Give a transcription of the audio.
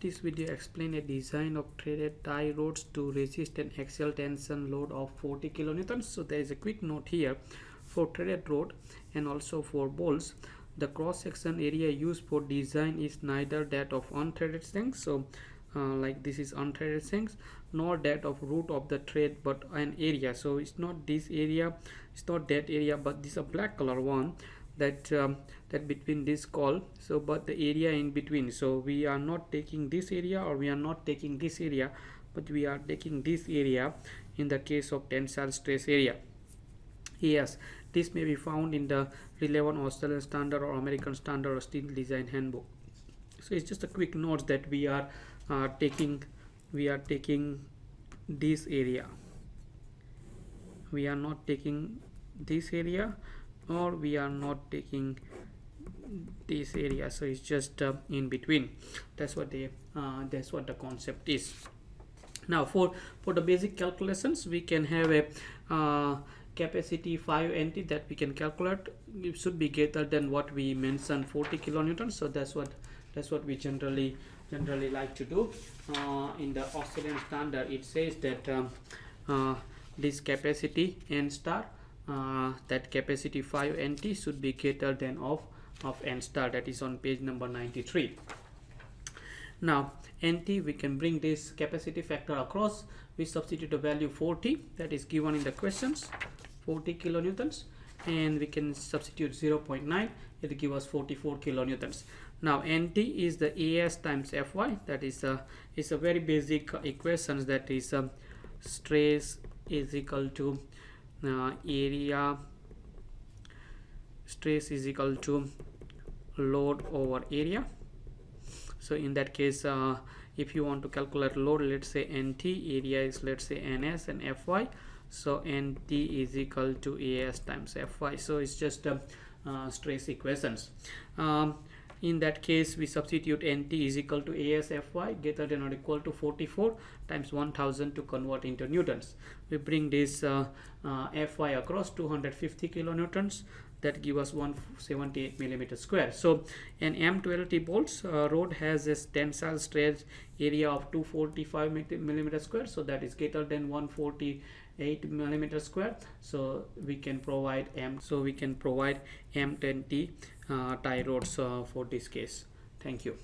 This video explain a design of threaded tie rods to resist an axial tension load of 40 kilonewtons. So there is a quick note here for threaded rod and also for bolts. The cross section area used for design is neither that of unthreaded shanks, so like this is unthreaded shanks, nor that of root of the thread, but an area. So it's not this area, it's not that area, but this is a black color one that that between this call. So but the area in between, so we are not taking this area or we are not taking this area, but we are taking this area in the case of tensile stress area. Yes, this may be found in the relevant Australian standard or American standard or steel design handbook. So it's just a quick note that we are taking this area, we are not taking this area, or we are not taking this area. So it's just in between. That's what the concept is. Now for the basic calculations, we can have a capacity 5 NT that we can calculate. It should be greater than what we mentioned, 40 kilonewtons. So that's what we generally like to do. In the Australian standard, it says that this capacity N star, that capacity 5 NT should be greater than of N star. That is on page number 93. Now NT, we can bring this capacity factor across. We substitute a value 40 that is given in the questions, 40 kilonewtons, and we can substitute 0.9, it gives us 44 kilonewtons. Now NT is the AS times Fy. That is a very basic equations, that is stress is equal to area, stress is equal to load over area. So in that case, if you want to calculate load, let's say NT, area is let's say NS, and Fy, so NT is equal to AS times Fy. So it's just stress equations. In that case, we substitute NT is equal to AS Fy greater than or equal to 44 times 1000 to convert into newtons. We bring this Fy across, 250 kilonewtons, that give us 178 millimeter square. So an M12T bolts rod has a tensile stress area of 245 millimeter square, so that is greater than 148 millimeter square. So we can provide M10T tie rods for this case. Thank you.